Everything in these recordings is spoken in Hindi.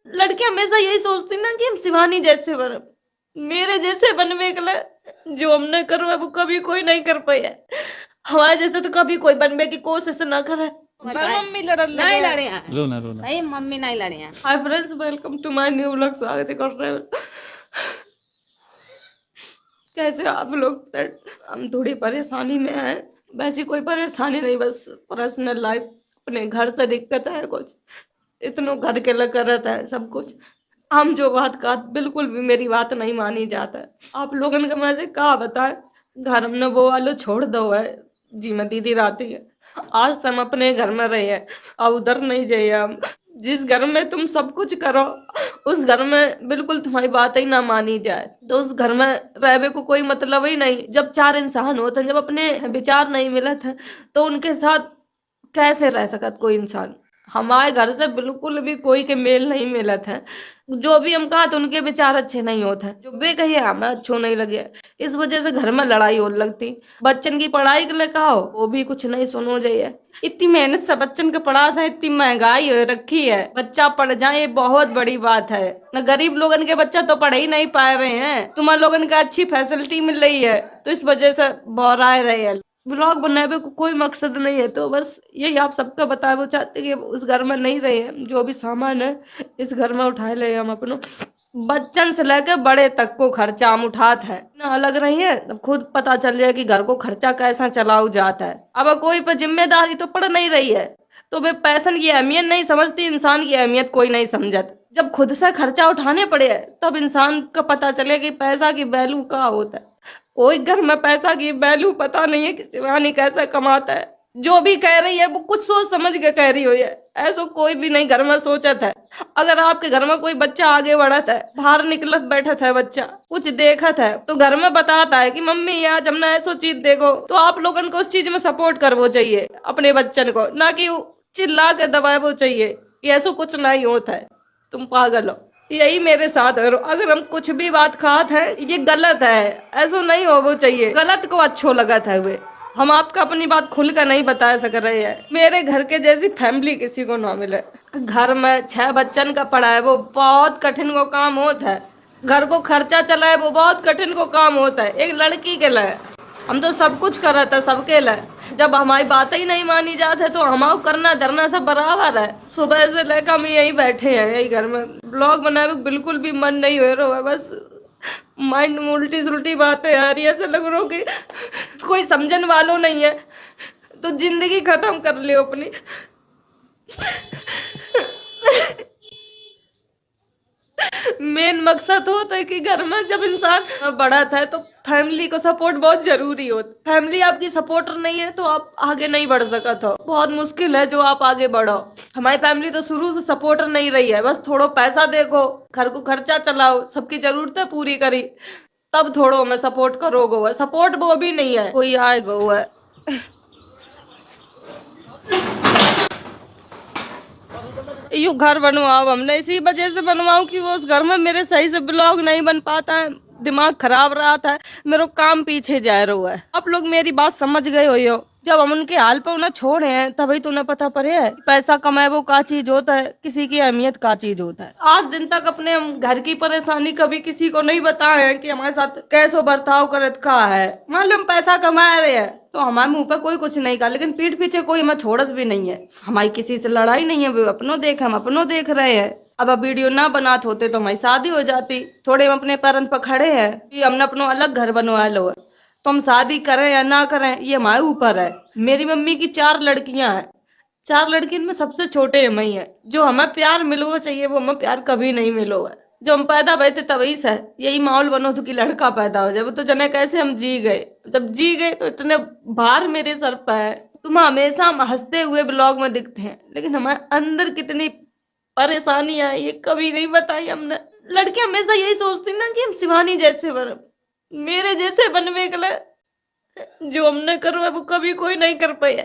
लड़के हमेशा यही सोचती ना कि हम शिवानी जैसे बन, मेरे जैसे बनवे के लिए जो हमने करो है वो कभी कोई नहीं कर पाया। हमारे जैसे तो कभी कोई बनवे की कोशिश ना करे। मम्मी लड़न नहीं लगे। लड़े हैं, रोना रोना नहीं मम्मी नहीं लड़े हैं। Hi friends, welcome to my new vlog. स्वागत कर रहे हैं। कैसे आप लोग? हम थोड़ी परेशानी में हैं। वैसी कोई परेशानी नहीं, बस पर्सनल लाइफ, अपने घर से दिक्कत है कुछ, इतनों घर के लगा रहता है सब कुछ। हम जो बात कहा बिल्कुल भी मेरी बात नहीं मानी जाता है। आप लोगों ने मैं से कहा बताए, घर हमने वो वालों छोड़ दो है जी। मैं दीदी रहती है, आज से हम अपने घर में रहे हैं, अब उधर नहीं जाइए। हम जिस घर में तुम सब कुछ करो उस घर में बिल्कुल तुम्हारी बात ही ना मानी जाए तो उस घर में रहने को कोई मतलब ही नहीं। जब चार इंसान होते हैं, जब अपने विचार नहीं मिले थे तो उनके साथ कैसे रह सकत कोई इंसान। हमारे घर से बिल्कुल भी कोई के मेल नहीं मिला था। जो भी हम कहा तो उनके विचार अच्छे नहीं होते, जो वे कहिए हमें अच्छो नहीं लगे। इस वजह से घर में लड़ाई होने लगती। बच्चन की पढ़ाई के लिए कहो वो भी कुछ नहीं सुनो जाइए। इतनी मेहनत से बच्चन को पढ़ा था, इतनी महंगाई हो रखी है, बच्चा पढ़ जाए ये बहुत बड़ी बात है। न गरीब लोगन के बच्चा तो पढ़ ही नहीं पा रहे हैं, तुम्हारे लोगन का अच्छी फैसिलिटी मिल रही है तो इस वजह से बौराए रहे हैं। ब्लॉग बनाने को कोई मकसद नहीं है, तो बस यही आप सबको बताए। वो चाहते कि उस घर में नहीं रहे हैं, जो भी सामान है इस घर में उठाए ले। हम अपनों बच्चन से लेकर बड़े तक को खर्चा हम उठाते हैं ना, अलग रही है तब खुद पता चल जाए कि घर को खर्चा कैसा चलाऊ जाता है। अब कोई पर जिम्मेदारी तो पड़ नहीं रही है तो वे पैसन की अहमियत नहीं समझती, इंसान की अहमियत कोई नहीं समझत। जब खुद से खर्चा उठाने पड़े तब इंसान को पता चले कि पैसा की वैल्यू क्या होता है। कोई घर में पैसा की वैल्यू पता नहीं है कि शिवानी कैसे कमाता है। जो भी कह रही है वो कुछ सोच समझ के कह रही हुई है, ऐसा कोई भी नहीं घर में सोचत है। अगर आपके घर में कोई बच्चा आगे बढ़त है, बाहर निकलत बैठत है, बच्चा कुछ देखत है तो घर में बताता है कि मम्मी आज हमने ऐसो चीज देखो, तो आप लोगों को उस चीज में सपोर्ट करवो चाहिए अपने बच्चन को, ना कि चिल्ला के दबावो चाहिए कि ऐसा कुछ नहीं होता है, तुम पागल हो। यही मेरे साथ है। अगर हम कुछ भी बात खाते हैं ये गलत है, ऐसा नहीं हो वो चाहिए। गलत को अच्छो लगा था वे, हम आपका अपनी बात खुल कर नहीं बता सक रहे हैं। मेरे घर के जैसी फैमिली किसी को ना मिले। घर में 6 बच्चन का पढ़ा है वो बहुत कठिन को काम होता है। घर को खर्चा चलाए वो बहुत कठिन को काम होता है। एक लड़की के लिए हम तो सब कुछ कर रहे थे सबके लिए, जब हमारी बात ही नहीं मानी जाते तो हमारा करना धरना सब बराबर है। सुबह से लेकर हम यही बैठे हैं, यही घर में। ब्लॉग बनाने को बिल्कुल भी मन नहीं हो रहा है, बस माइंड में उल्टी सुल्टी बातें आ रही है। ऐसा लग रहा कि कोई समझन वालों नहीं है तो जिंदगी खत्म कर लियो अपनी। मेन मकसद होता है कि घर में जब इंसान बड़ा था तो फैमिली को सपोर्ट बहुत जरूरी होता। फैमिली आपकी सपोर्टर नहीं है तो आप आगे नहीं बढ़ सकते हो। बहुत मुश्किल है जो आप आगे बढ़ो। हमारी फैमिली तो शुरू से सपोर्टर नहीं रही है, बस थोड़ा पैसा देखो, घर को खर्चा चलाओ, सबकी जरूरतें पूरी करी, तब थोड़ो मैं सपोर्ट करोगे। सपोर्ट वो भी नहीं है, कोई आएगा वो है। यू घर बनवाओ, हमने इसी वजह से बनवाओ कि वो उस घर में मेरे सही से ब्लॉग नहीं बन पाता है, दिमाग खराब रहा था, मेरा काम पीछे जा रहा है। आप लोग मेरी बात समझ गए हो। जब हम उनके हाल पे उन्हें छोड़े हैं तभी तो उन्हें पता पड़े है पैसा कमाए वो का चीज होता है, किसी की अहमियत का चीज होता है। आज दिन तक अपने हम घर की परेशानी कभी किसी को नहीं बताए हैं कि हमारे साथ कैसो बर्ताव करत का है। मालूम पैसा कमा रहे हैं तो हमारे मुंह पे कोई कुछ नहीं कहा, लेकिन पीठ पीछे कोई हमें छोड़त भी नहीं है। हमारी किसी से लड़ाई नहीं है, वे अपनों देख हम अपनों देख रहे हैं। अब वीडियो ना बनाते होते तो हमारी शादी हो जाती। थोड़े हम अपने पैरन पर खड़े हैं कि हमने अपना अलग घर बनवा लो, तो हम शादी करें या ना करें ये हमारे ऊपर है। मेरी मम्मी की 4 लड़कियां हैं, 4 लड़कियों में सबसे छोटे हम ही है। जो हमें प्यार मिलो चाहिए वो हमें प्यार कभी नहीं मिलो है। जब हम पैदा हुए थे तभी से यही माहौल बनो तो कि लड़का पैदा हो जाए, तो जने कैसे हम जी गए। जब जी गए तो इतने भार मेरे सर पर है। तुम हमेशा हम हंसते हुए ब्लॉग में दिखते हैं, लेकिन हमारे अंदर कितनी परेशानियां ये कभी नहीं बताई हमने। लड़के हमेशा यही सोचती ना कि हम शिवानी जैसे बन, मेरे जैसे बनवे के लिए जो हमने करो है वो कभी कोई नहीं कर पाया।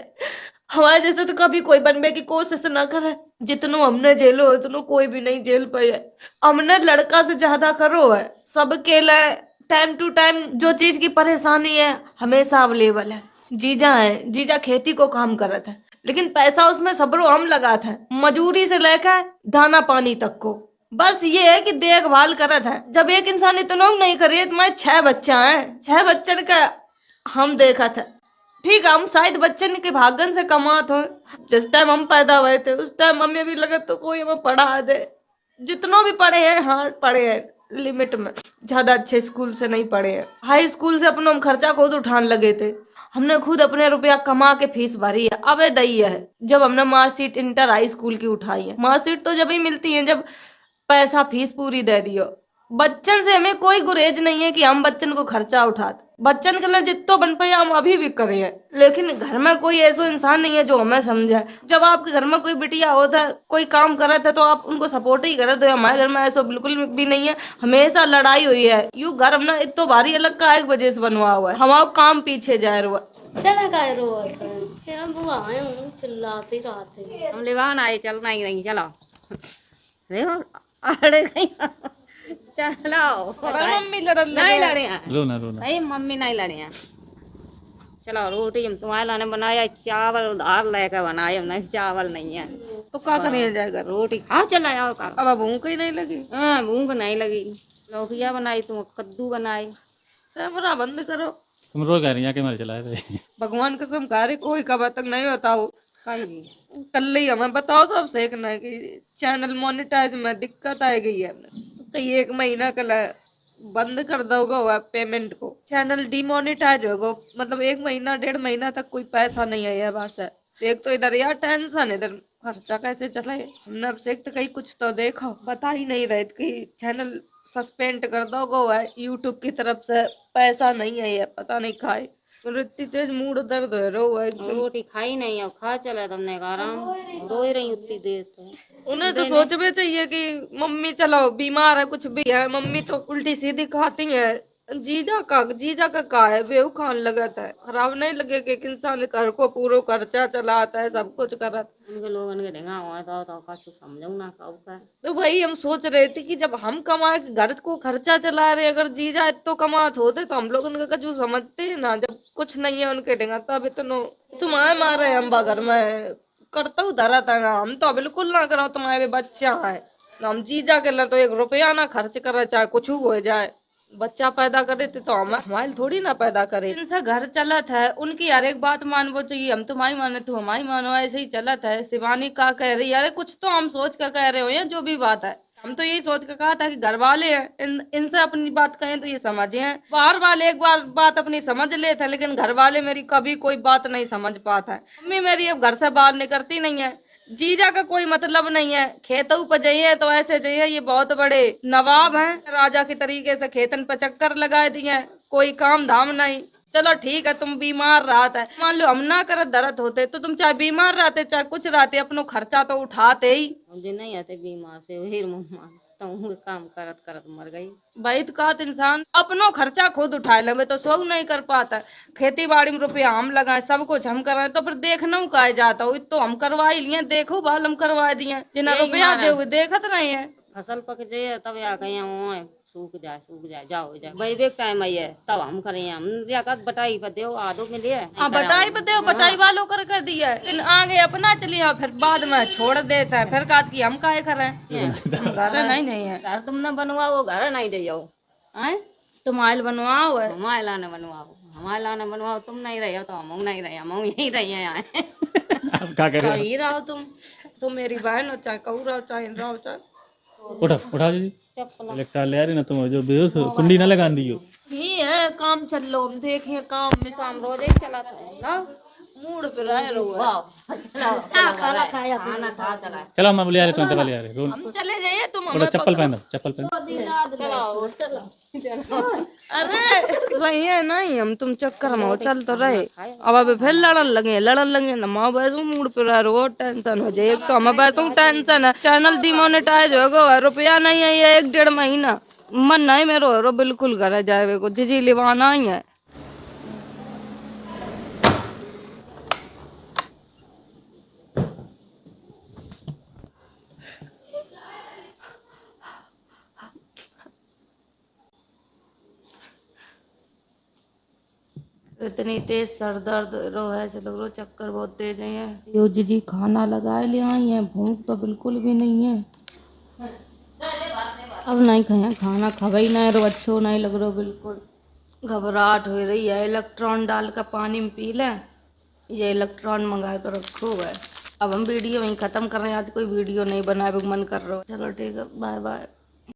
हमारे जैसे तो कभी कोई बनवे की कोशिश ना करे। जितनो हमने झेलो उतनो कोई भी नहीं झेल पाया। हमने लड़का से ज्यादा करो है, सबके लिए टाइम टू टाइम जो चीज की परेशानी है हमेशा अवेलेबल है। जीजा है, जीजा खेती को काम करत है, लेकिन पैसा उसमें सबरो हम लगाते हैं, मजूरी से लेकर दाना पानी तक को। बस ये है कि देखभाल करत है। जब एक इंसान इतना नहीं करे तो मैं 6 बच्चा है, 6 बच्चन का हम देखा था। ठीक है, हम शायद बच्चन के भागन से कमात हो। जिस टाइम हम पैदा हुए थे उस टाइम हमें भी लगा तो कोई हमें पढ़ा दे। जितनों भी पढ़े हैं, हाँ पढ़े हैं लिमिट में, ज्यादा अच्छे स्कूल से नहीं पढ़े हैं। हाई स्कूल से अपना हम खर्चा खुद उठाने लगे थे। हमने खुद अपने रुपया कमा के फीस भरी है। अब दई है जब हमने मार्कशीट इंटर हाई स्कूल की उठाई है। मार्कशीट तो जब ही मिलती है जब पैसा फीस पूरी दे दियो। बच्चन से हमें कोई गुरेज नहीं है कि हम बच्चन को खर्चा उठाते। बच्चन के लिए जितो बन पाए हम अभी भी करे हैं, लेकिन घर में कोई ऐसा इंसान नहीं है जो हमें समझे। जब आपके घर में कोई बिटिया होता है, कोई काम कर रहा था तो आप उनको सपोर्ट ही करे। तो हमारे घर में ऐसा बिल्कुल भी नहीं है, हमेशा लड़ाई हुई है। यू घर हमने इतो भारी अलग का एक वजह से बनवा हुआ है, हमारा काम पीछे जा रहा है। चला का रो फिर हम बुआ आए हूँ चिल्लाते रहते हम लेवान आए चलना ही नहीं चलो देखो अड़ गई चलो मम्मी लड़न नहीं लड़े हैं रोना रोना नहीं मम्मी नहीं लड़े हैं। चलो रोटी हम तुम्हारे लाने बनाया चावल उधार लेकर बनाए नहीं चावल नहीं है तो क्या करने जाएगा। रोटी खा चला जाओ का अब भूख ही नहीं लगी। हाँ भूख नहीं लगी। लौकिया बनाई तुम कद्दू बनाई कैमरा बंद करो। तुम रोज कह रही हैं कि मेरे चलाए थे भगवान कसम खा रही कोई कब तक नहीं बताओ। कल ही हमें बताओ तो अब सीखना है कि चैनल मोनेटाइज में दिक्कत आ गई है। तो ये 1 महीना कल बंद कर दोगे पेमेंट को, चैनल डिमोनेटाइज होगा। मतलब 1 महीना 1.5 महीना तक कोई पैसा नहीं आया बस है। एक तो इधर यार टेंशन, इधर खर्चा कैसे चले। हमने अब से कहीं कुछ तो देखो, बता ही नहीं रहे कि चैनल सस्पेंड कर दोगे यूट्यूब की तरफ से, पैसा नहीं है। पता नहीं खाए इतनी तेज मूड दर्द है रो रोटी खाई नहीं अब खा चला तुमने आराम रो ही रही उतनी देर से। उन्हें तो सोचना चाहिए कि मम्मी चलो बीमार है कुछ भी है, मम्मी तो उल्टी सीधी खाती है। जीजा का है बेव खान लगता है। खराब नहीं लगे कि इंसान घर को पूरा खर्चा चलाता है, सब कुछ करता। उनके लोगन के ढेंगा हुआ तो कुछ समझो ना कब का। तो भाई हम सोच रहे थे कि जब हम कमाए घर को खर्चा चला रहे, अगर जीजा तो कमात होते तो हम लोग उनका कुछ समझते हैं ना। जब कुछ नहीं है उनके ढेंगा तब इतना तुम्हारे मारे हम घर में करता हूँ धरा था ना। हम तो बिल्कुल ना करो, तुम्हारे बच्चा है हम जीजा के लिए तो 1 रुपया ना खर्च करे, चाहे कुछ हो जाए। बच्चा पैदा करे थे तो हमारे थोड़ी ना पैदा करे। इनसे घर चलत है, उनकी हर एक बात मानवो चाहिए। हम तुम्हारी माने तो हमारी मानो, ऐसे ही चलत है। शिवानी का कह रही है, अरे कुछ तो हम सोच कर कह रहे हो या जो भी बात है। हम तो यही सोच कर कहा था कि घर वाले हैं, इनसे अपनी बात कहें तो ये समझे हैं। बाहर वाले एक बार बात अपनी समझ लेते हैं, लेकिन घर वाले मेरी कभी कोई बात नहीं समझ पाता है। मम्मी मेरी अब घर से बाहर निकलती नहीं है। जीजा का कोई मतलब नहीं है, खेतों पर जाइए तो ऐसे जाइए, ये बहुत बड़े नवाब हैं, राजा के तरीके से खेतन पर चक्कर लगा दिए, कोई काम धाम नहीं। चलो ठीक है तुम बीमार रहते है, मान लो हम ना कर दर्द होते तो तुम चाहे बीमार रहते चाहे कुछ रहते, अपनो खर्चा तो उठाते ही। नहीं आते बीमार से फिर काम करत करत मर गई। भाई तो का इंसान अपनो खर्चा खुद उठा ले तो शौक नहीं कर पाता। खेती बाड़ी में रुपया हम लगाए, सब कुछ हम कराए, तो फिर देखना का जाता हो। तो हम करवा ही लिए, देखो बाल हम करवा दिए, जिन्हें रुपया दे देखत नहीं है। फसल पक जाए तब आ गए सूख जाए जाओ जाए भाई बेग टाइम आई है तब हम करें। हम बटाई पर दो आदो मिले हाँ बटाई पर दो, बटाई वालों कर दिया है, लेकिन आगे अपना चलिए फिर बाद में छोड़ देता है। फिर कहती हम काहे करें, घर नहीं है। घर तुम न बनवाओ घर नहीं दे जाओ तुम आयल बनवाओ है, हमारे लाने बनवाओ तुम नहीं रहे हो तो हम नहीं रहे, हम यही रही है। क्या करे कहीं रहो तुम मेरी बहन हो, चाहे कहू रहो चाहे रहो चाहे। उठा जी इलेक्ट्रा ले आ रही ना तुम, जो बेहोश कुंडी ना लगा दियो। ही है काम चल लो, हम देखे काम में काम रोज एक चला था मूड पे रह चलो मैं ले आ रहे तुम चला ले आ रहे हम चले जाइए तुम चप्पल पहन अरे वही है नहीं, हम तुम चक्कर में चल तो रहे। अब अभी फिर लड़न लगे ना माँ बैसू मूड पे रह रो, टेंशन हो जाए। एक तो हमें बैसू टेंशन है, चैनल डिमोनेटाइज हो गो, रुपया नहीं है ये 1-1.5 महीना। मन नहीं मेरो रो बिल्कुल घर जाए को जिजी लिवाना ही है। इतनी तेज सर दर्द रो है, चलो रो चक्कर बहुत तेज है। यो जी खाना लगाए ले आई है, भूख तो बिल्कुल भी नहीं है। अब नहीं खाए खाना खावे ही नहीं रो अच्छो नहीं लग रहा बिल्कुल घबराहट हो रही है। इलेक्ट्रॉन डाल कर पानी में पी लें ये इलेक्ट्रॉन मंगा कर रखो है। अब हम वीडियो वहीं ख़त्म कर रहे हैं आज कोई वीडियो नहीं बनाए मन कर रहा। चलो ठीक है बाय बाय।